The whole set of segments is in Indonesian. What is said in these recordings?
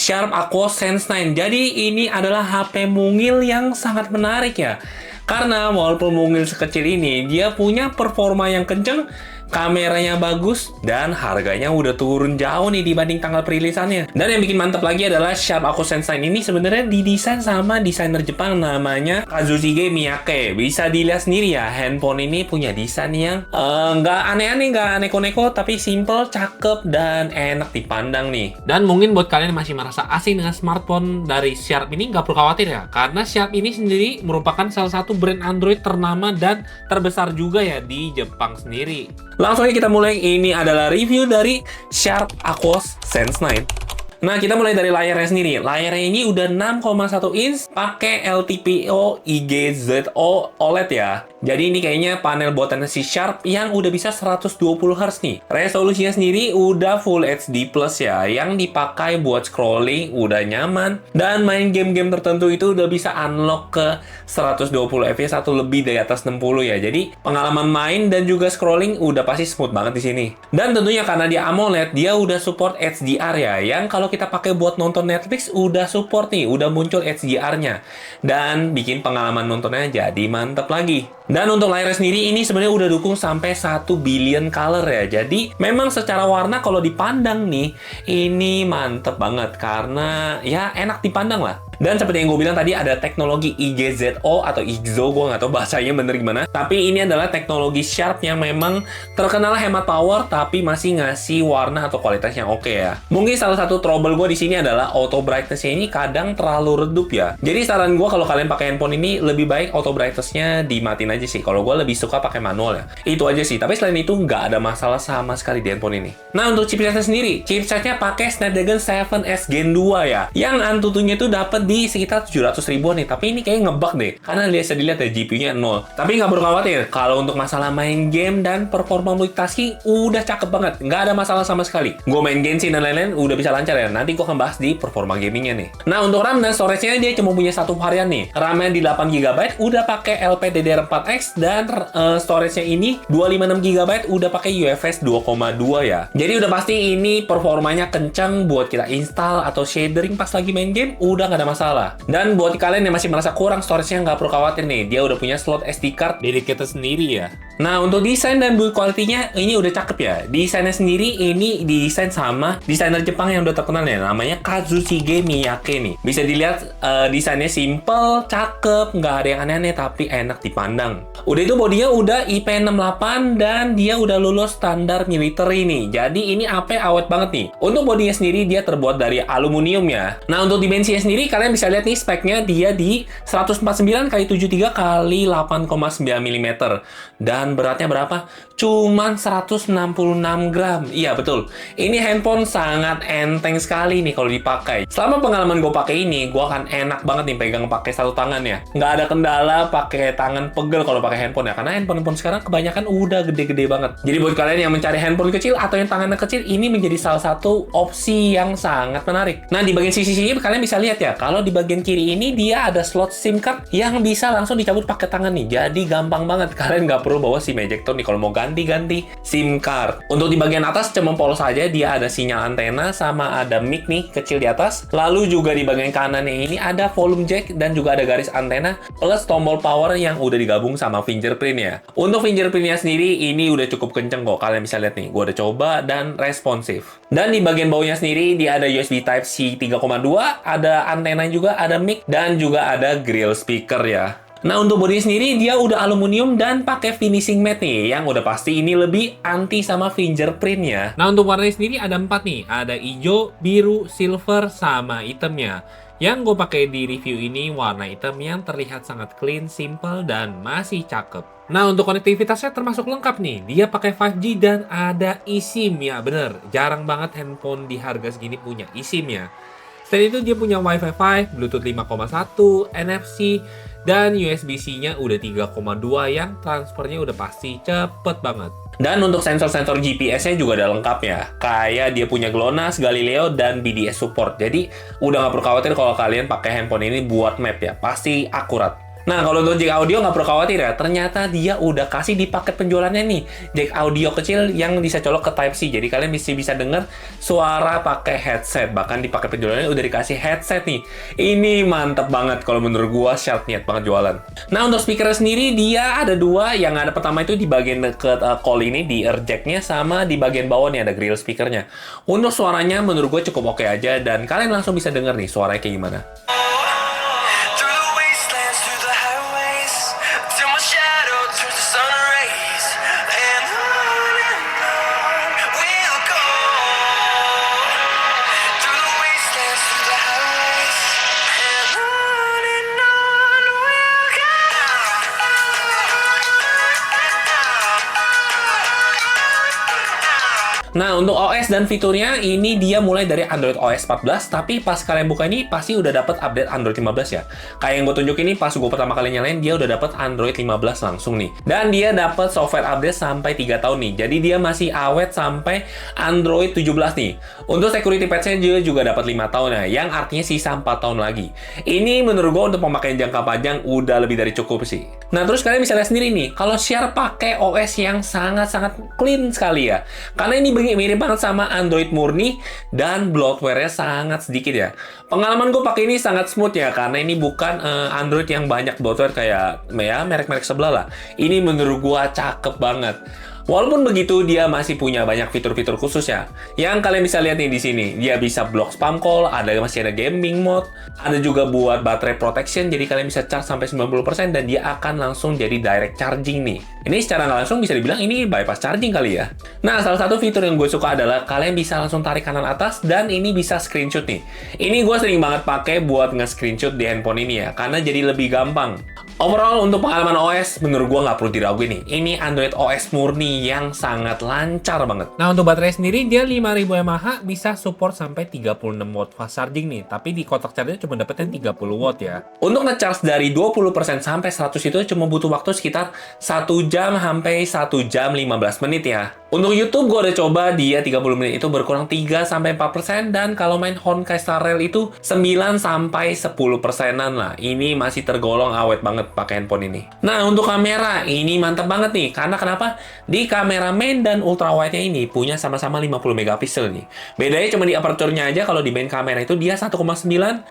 Sharp Aquos Sense 9. Jadi ini adalah HP mungil yang sangat menarik ya. Karena walaupun mungil sekecil ini, dia punya performa yang kenceng, kameranya bagus, dan harganya udah turun jauh nih dibanding tanggal perilisannya. Dan yang bikin mantep lagi adalah Sharp Aquos Sense 9 ini sebenarnya didesain sama desainer Jepang namanya Kazushige Miyake. Bisa dilihat sendiri ya, handphone ini punya desain yang nggak aneh-aneh, nggak neko-neko, tapi simple, cakep, dan enak dipandang nih. Dan mungkin buat kalian yang masih merasa asing dengan smartphone dari Sharp ini, nggak perlu khawatir ya, karena Sharp ini sendiri merupakan salah satu brand Android ternama dan terbesar juga ya di Jepang sendiri. Langsung aja kita mulai. Ini adalah review dari Sharp Aquos Sense 9. Nah, kita mulai dari layarnya sendiri. Layarnya ini udah 6,1 inch pakai LTPO IGZO OLED ya. Jadi ini kayaknya panel buatan si Sharp yang udah bisa 120 Hz nih. Resolusinya sendiri udah Full HD Plus ya, yang dipakai buat scrolling udah nyaman, dan main game-game tertentu itu udah bisa unlock ke 120 fps atau lebih dari atas 60 ya. Jadi pengalaman main dan juga scrolling udah pasti smooth banget di sini. Dan tentunya karena dia AMOLED, dia udah support HDR ya, yang kalau kita pakai buat nonton Netflix udah support nih, udah muncul HDR-nya. Dan bikin pengalaman nontonnya jadi mantep lagi. Dan untuk layarnya sendiri ini sebenarnya udah dukung sampai 1 billion color ya. Jadi memang secara warna kalau dipandang nih, ini mantep banget karena ya enak dipandang lah. Dan seperti yang gue bilang tadi, ada teknologi IGZO atau IGZO, gue nggak tahu bahasanya bener gimana. Tapi ini adalah teknologi Sharp yang memang terkenal hemat power, tapi masih ngasih warna atau kualitas yang oke ya. Mungkin salah satu trouble gue di sini adalah auto brightness-nya ini kadang terlalu redup ya. Jadi saran gue kalau kalian pakai handphone ini, lebih baik auto brightness-nya dimatiin aja sih. Kalau gue lebih suka pakai manual ya. Itu aja sih. Tapi selain itu nggak ada masalah sama sekali di handphone ini. Nah, untuk chipsetnya sendiri, chipsetnya pakai Snapdragon 7S Gen 2 ya. Yang Antutunya itu dapat di sekitar 700 ribuan nih, tapi ini kayaknya ngebug deh, karena bisa dilihat ya GPU-nya 0. Tapi nggak perlu khawatir, kalau untuk masalah main game dan performa multitasking udah cakep banget, nggak ada masalah sama sekali. Gue main Genshin dan lain-lain udah bisa lancar ya, nanti gue akan bahas di performa gamingnya nih. Nah, untuk RAM dan storage-nya dia cuma punya satu varian nih, RAM-nya di 8GB udah pakai LPDDR4X, dan storage-nya ini 256GB udah pakai UFS 2.2 ya. Jadi udah pasti ini performanya kencang buat kita install atau shadering pas lagi main game, udah nggak ada masalah. Dan buat kalian yang masih merasa kurang storage-nya, nggak perlu khawatir nih, dia udah punya slot SD card dedicated sendiri ya. Nah, untuk desain dan build quality-nya ini udah cakep ya. Desainnya sendiri ini didesain sama desainer Jepang yang udah terkenal ya, namanya Kazushige Miyake nih. Bisa dilihat desainnya simple, cakep, nggak ada yang aneh-aneh, tapi enak dipandang. Udah itu bodinya udah IP68 dan dia udah lulus standar militer ini. Jadi ini AP awet banget nih. Untuk bodinya sendiri dia terbuat dari aluminium ya. Nah, untuk dimensinya sendiri kalian bisa lihat nih speknya, dia di 149x73 x 8,9 mm. Dan beratnya berapa? Cuman 166 gram. Iya, betul. Ini handphone sangat enteng sekali nih kalau dipakai. Selama pengalaman gue pakai ini, gue akan enak banget nih pegang pakai satu tangan ya. Nggak ada kendala pakai tangan pegel kalau pakai handphone ya. Karena handphone sekarang kebanyakan udah gede-gede banget. Jadi buat kalian yang mencari handphone kecil atau yang tangannya kecil, ini menjadi salah satu opsi yang sangat menarik. Nah, di bagian sisi-sini kalian bisa lihat ya, kalau di bagian kiri ini dia ada slot SIM card yang bisa langsung dicabut pakai tangan nih. Jadi gampang banget. Kalian nggak perlu bawa SIM ejector nih kalau mau ganti SIM card. Untuk di bagian atas cuma polos saja, dia ada sinyal antena sama ada mic nih kecil di atas. Lalu juga di bagian kanannya ini ada volume jack dan juga ada garis antena plus tombol power yang udah digabung sama fingerprint ya. Untuk fingerprintnya sendiri ini udah cukup kenceng kok. Kalian bisa lihat nih, gue udah coba dan responsif. Dan di bagian bawahnya sendiri dia ada USB Type-C 3.2, ada antena juga, ada mic dan juga ada grill speaker ya. Nah, untuk bodi sendiri dia udah aluminium dan pakai finishing matte nih, yang udah pasti ini lebih anti sama fingerprint ya. Nah, untuk warnanya sendiri ada 4 nih, ada hijau, biru, silver, sama hitamnya. Yang gue pakai di review ini warna hitam yang terlihat sangat clean, simple, dan masih cakep. Nah, untuk konektivitasnya termasuk lengkap nih. Dia pakai 5G dan ada eSIM ya, bener. Jarang banget handphone di harga segini punya eSIM ya. Selain itu dia punya Wi-Fi 5, Bluetooth 5.1, NFC, dan USB-C-nya udah 3.2 yang transfernya udah pasti cepet banget. Dan untuk sensor-sensor GPS-nya juga udah lengkap ya. Kayak dia punya GLONASS, Galileo, dan BDS support. Jadi udah nggak perlu khawatir kalau kalian pakai handphone ini buat map ya. Pasti akurat. Nah, kalau untuk jack audio nggak perlu khawatir ya. Ternyata dia udah kasih di paket penjualannya nih. Jack audio kecil yang bisa colok ke Type-C. Jadi kalian bisa denger suara pakai headset. Bahkan di paket penjualannya udah dikasih headset nih. Ini mantep banget kalau menurut gua. Sharp niat banget jualan. Nah, untuk speakernya sendiri dia ada dua. Yang ada pertama itu di bagian deket call ini, di ear jack-nya, sama di bagian bawah nih ada grill speakernya. Untuk suaranya menurut gue cukup oke aja. Dan kalian langsung bisa denger nih suaranya kayak gimana. Nah, untuk OS dan fiturnya, ini dia mulai dari Android OS 14, tapi pas kalian buka ini, pasti udah dapat update Android 15 ya. Kayak yang gue tunjukin ini, pas gue pertama kali nyalain, dia udah dapat Android 15 langsung nih. Dan dia dapat software update sampai 3 tahun nih. Jadi dia masih awet sampai Android 17 nih. Untuk security patch-nya dia juga dapat 5 tahun ya, yang artinya sisa 4 tahun lagi. Ini menurut gue untuk pemakaian jangka panjang udah lebih dari cukup sih. Nah, terus kalian bisa lihat sendiri nih, kalau share pakai OS yang sangat-sangat clean sekali ya. Karena ini mirip banget sama Android murni dan bloatware-nya sangat sedikit ya. Pengalaman gue pakai ini sangat smooth ya, karena ini bukan Android yang banyak bloatware kayak ya merek-merek sebelah lah. Ini menurut gue cakep banget. Walaupun begitu, dia masih punya banyak fitur-fitur khusus ya. Yang kalian bisa lihat nih di sini. Dia bisa block spam call, masih ada gaming mode, ada juga buat baterai protection, jadi kalian bisa charge sampai 90% dan dia akan langsung jadi direct charging nih. Ini secara nggak langsung bisa dibilang ini bypass charging kali ya. Nah, salah satu fitur yang gue suka adalah kalian bisa langsung tarik kanan atas dan ini bisa screenshot nih. Ini gue sering banget pakai buat nge-screenshot di handphone ini ya, karena jadi lebih gampang. Overall, untuk pengalaman OS, menurut gue nggak perlu diraguin nih. Ini Android OS murni yang sangat lancar banget. Nah, untuk baterai sendiri, dia 5000 mAh, bisa support sampai 36 watt fast charging nih. Tapi di kotak charger cuma dapetin 30 watt ya. Untuk nge-charge dari 20% sampai 100 itu cuma butuh waktu sekitar 1 jam sampai 1 jam 15 menit ya. Untuk YouTube, gue udah coba, dia 30 menit itu berkurang 3-4%, dan kalau main Honkai Star Rail itu 9-10%an lah. Ini masih tergolong awet banget pakai handphone ini. Nah, untuk kamera, ini mantap banget nih. Karena kenapa? Di kamera main dan ultrawide-nya ini punya sama-sama 50 megapiksel nih. Bedanya cuma di aperture-nya aja, kalau di main kamera itu dia 1,9,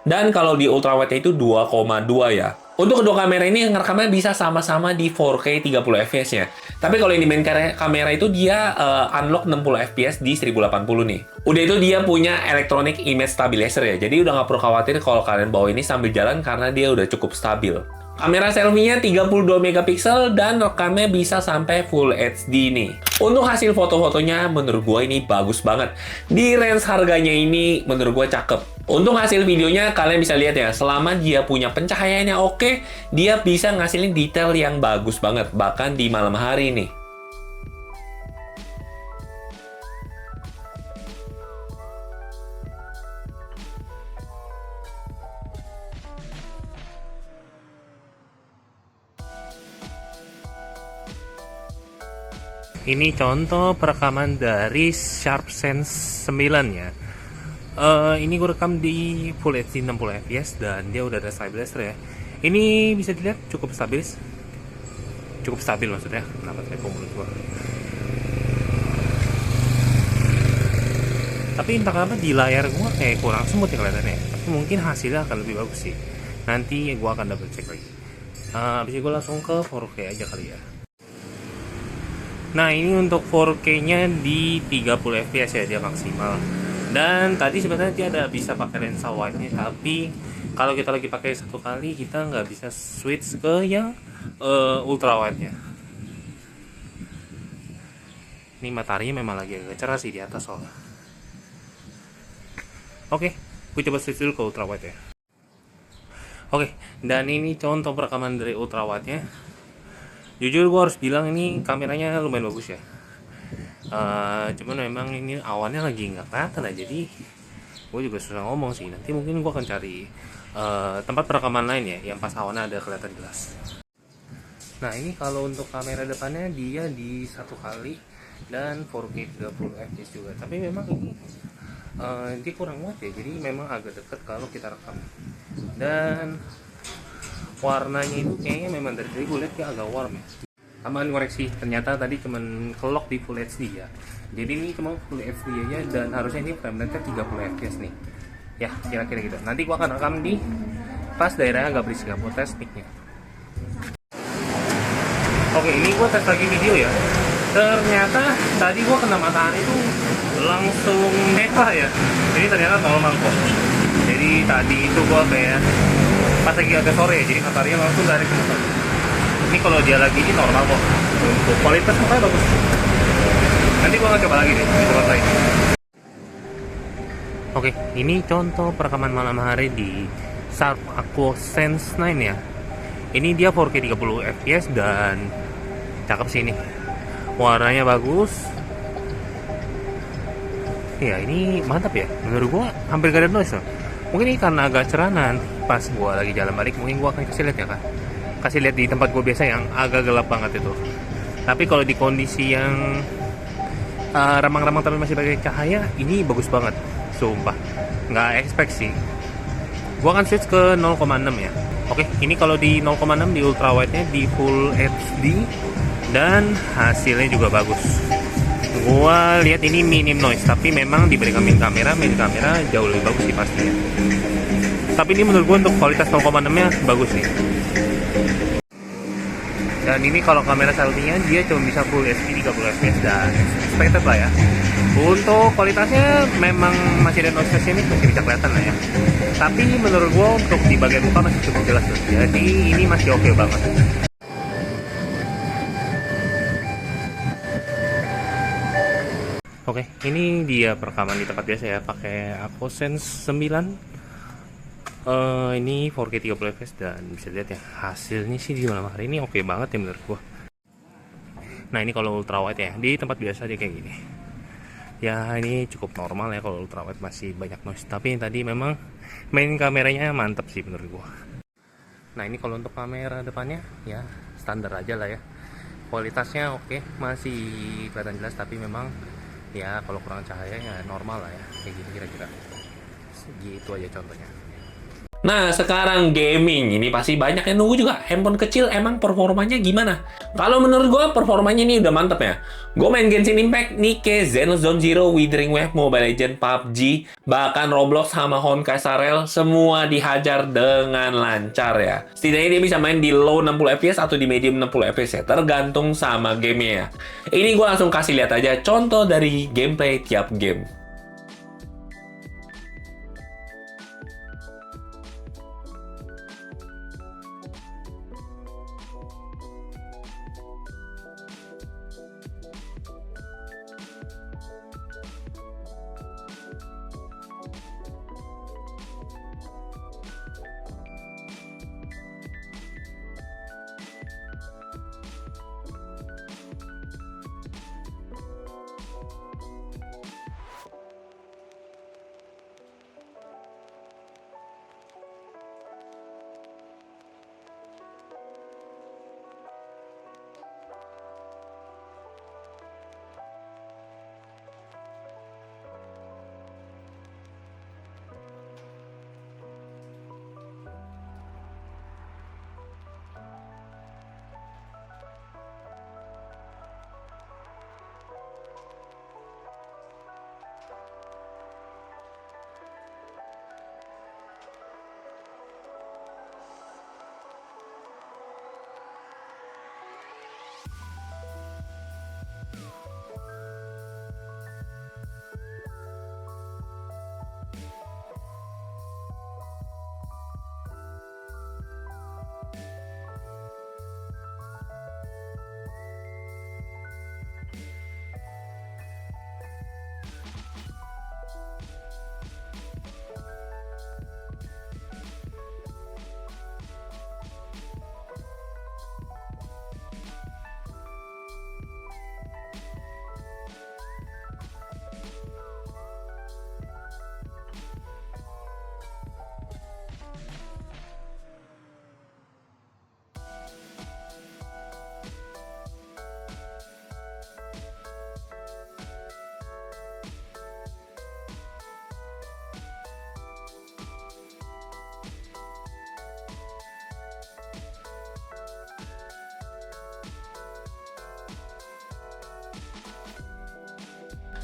dan kalau di ultrawide-nya itu 2,2 ya. Untuk kedua kamera ini ngerekamnya bisa sama-sama di 4K 30 fps ya. Tapi kalau ini main kamera itu dia unlock 60 fps di 1080 nih. Udah itu dia punya electronic image stabilizer ya. Jadi udah nggak perlu khawatir kalau kalian bawa ini sambil jalan karena dia udah cukup stabil. Kamera selfie-nya 32 megapiksel dan rekamnya bisa sampai Full HD nih. Untuk hasil foto-fotonya menurut gue ini bagus banget. Di range harganya ini menurut gue cakep. Untuk hasil videonya kalian bisa lihat ya, selama dia punya pencahayaannya oke, dia bisa ngasilin detail yang bagus banget, bahkan di malam hari nih. Ini contoh perekaman dari SharpSense 9 ya. Ini gue rekam di Full HD 60 fps dan dia udah ada stabilizer ya. Ini bisa dilihat cukup stabil maksudnya. Kenapa saya mulut gue? Tapi entah kenapa di layar gue kayak kurang smooth ya kelihatannya. Tapi mungkin hasilnya akan lebih bagus sih. Nanti gue akan double check lagi. Habis itu gue langsung ke 4K aja kali ya. Nah, ini untuk 4K-nya di 30 fps ya, dia maksimal. Dan tadi sebenarnya dia ada bisa pakai lensa wide-nya, tapi kalau kita lagi pakai satu kali, kita nggak bisa switch ke yang ultra wide-nya. Ini mataharinya memang lagi agak cerah sih di atas soalnya. Oke, gue coba switch dulu ke ultra wide ya. Oke, dan ini contoh perekaman dari ultra wide-nya. Jujur gue harus bilang ini kameranya lumayan bagus ya. Cuman memang ini awannya lagi nggak kelihatan aja, jadi gue juga susah ngomong sih. Nanti mungkin gue akan cari tempat perekaman lain ya, yang pas awannya ada kelihatan jelas. Nah, ini kalau untuk kamera depannya dia di 1 kali dan 4K 30 fps juga. Tapi memang ini dia kurang kuat ya, jadi memang agak dekat kalau kita rekam. Dan warnanya itu kayaknya memang dari tadi gue lihat dia agak warm ya. Tambahan koreksi, ternyata tadi cuman kelok di Full HD ya. Jadi ini cuma Full HD aja dan harusnya ini frame rate-nya 30 fps nih. Ya, kira-kira gitu. Nanti gua akan rekam di pas daerahnya agak berisik, gua tes mic-nya. Oke, ini gua tes lagi video ya. Ternyata tadi gua kena matahari itu langsung merah ya. Jadi ternyata normal kok. Jadi tadi itu gua kayak pas lagi agak sore ya, jadi mataharinya langsung dari ke muka. Ini kalau dia lagi ini normal kok. Untuk kualitas mukanya bagus. Nanti gua akan coba lagi deh di tempat lain. Oke, ini contoh perekaman malam hari di Sharp AquaSense 9 ya. Ini dia 4K 30 fps dan cakep sih ini. Warnanya bagus. Ya, ini mantap ya. Menurut gua hampir gak ada noise loh. Mungkin ini karena agak cerahan. Pas gua lagi jalan balik, mungkin gua akan kasih lihat ya kan. Kasih lihat di tempat gue biasa yang agak gelap banget itu. Tapi kalau di kondisi yang remang-remang tapi masih pakai cahaya, ini bagus banget, sumpah. Nggak expect sih. Gue akan switch ke 0,6 ya. Oke, ini kalau di 0,6 di ultrawide-nya di Full HD dan hasilnya juga bagus. Gua lihat ini minim noise, tapi memang diberi main kamera jauh lebih bagus sih pastinya. Tapi ini menurut gue untuk kualitas 0,6-nya bagus nih. Dan ini kalau kamera selfie-nya dia cuma bisa Full HD 30 fps dan expected lah ya. Untuk kualitasnya memang masih ada noise ini masih bisa kelihatan lah ya. Tapi menurut gua untuk di bagian muka masih cukup jelas tuh. Jadi ini masih oke banget. Oke, ini dia perekaman di tempat biasa ya, pakai AquaSense 9. Ini 4K 30 fps dan bisa lihat ya hasilnya sih di malam hari ini oke banget ya menurut gua. Nah ini kalau ultrawide ya di tempat biasa aja kayak gini. Ya ini cukup normal ya kalau ultrawide masih banyak noise. Tapi yang tadi memang main kameranya mantap sih menurut gua. Nah ini kalau untuk kamera depannya ya standar aja lah ya. Kualitasnya oke, masih kelihatan jelas tapi memang ya kalau kurang cahaya ya normal lah ya kayak gini kira-kira. Gitu aja contohnya. Nah, sekarang gaming. Ini pasti banyak yang nunggu juga. Handphone kecil emang performanya gimana? Kalau menurut gue, performanya ini udah mantep ya. Gue main Genshin Impact, Nikke, Xenosaga Zero, Withering Wave, Mobile Legends, PUBG, bahkan Roblox sama Honkai Star Rail, semua dihajar dengan lancar ya. Setidaknya dia bisa main di low 60 fps atau di medium 60 fps ya, tergantung sama gamenya ya. Ini gue langsung kasih lihat aja contoh dari gameplay tiap game.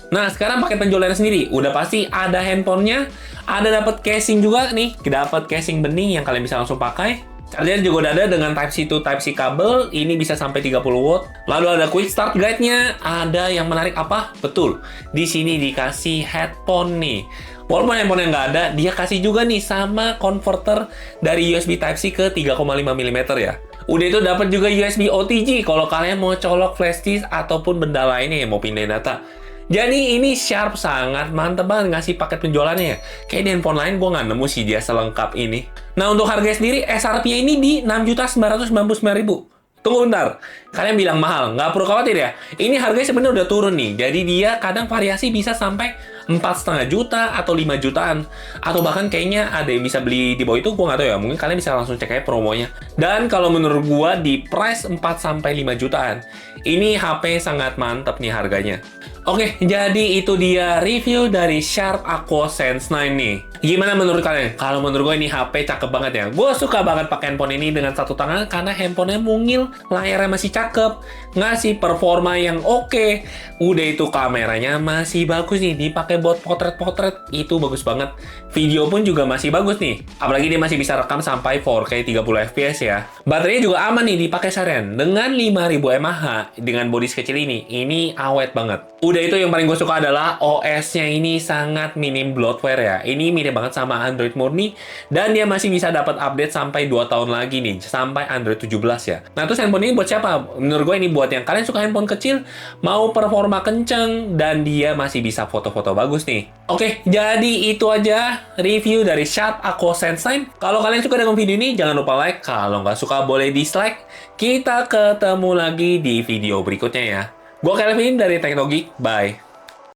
Nah, sekarang pakai penjualannya sendiri. Udah pasti ada handphonenya, ada dapat casing juga nih, dapat casing bening yang kalian bisa langsung pakai. Charger juga udah ada dengan Type-C to Type-C kabel, ini bisa sampai 30 watt. Lalu ada quick start guide-nya, ada yang menarik apa? Betul, di sini dikasih headphone nih. Walaupun handphone yang nggak ada, dia kasih juga nih sama converter dari USB Type-C ke 3,5 mm ya. Udah itu dapat juga USB OTG kalau kalian mau colok flash disk ataupun benda lainnya yang mau pindahin data. Jadi ini Sharp sangat mantep banget ngasih paket penjualannya ya. Kayak di handphone lain gue nggak nemu sih dia selengkap ini. Nah untuk harga sendiri SRP-nya ini di 6.999.000. Tunggu bentar, kalian bilang mahal, nggak perlu khawatir ya. Ini harganya sebenarnya udah turun nih, jadi dia kadang variasi bisa sampai 4,5 juta atau 5 jutaan. Atau bahkan kayaknya ada yang bisa beli di bawah itu, gue nggak tahu ya. Mungkin kalian bisa langsung cek aja promonya. Dan kalau menurut gue di price 4-5 jutaan, ini HP sangat mantep nih harganya. Oke, jadi itu dia review dari Sharp Aquos Sense 9 nih. Gimana menurut kalian? Kalau menurut gue ini HP cakep banget ya. Gue suka banget pakai handphone ini dengan satu tangan karena handphonenya mungil, layarnya masih cakep, ngasih performa yang oke. Udah itu kameranya masih bagus nih, dipakai buat potret-potret, itu bagus banget. Video pun juga masih bagus nih. Apalagi dia masih bisa rekam sampai 4K 30 fps ya. Baterainya juga aman nih dipakai seharian. Dengan 5000 mAh, dengan bodi sekecil ini awet banget. Udah itu yang paling gue suka adalah OS-nya ini sangat minim bloatware ya. Ini mirip banget sama Android murni dan dia masih bisa dapat update sampai 2 tahun lagi nih, sampai Android 17 ya. Nah, terus handphone ini buat siapa? Menurut gue ini buat yang kalian suka handphone kecil, mau performa kenceng dan dia masih bisa foto-foto bagus nih. Oke, jadi itu aja review dari Sharp Aquos Sense 9. Kalau kalian suka dengan video ini, jangan lupa like. Kalau nggak suka boleh dislike. Kita ketemu lagi di video berikutnya ya. Gue Kelvin dari Teknogeek. Bye.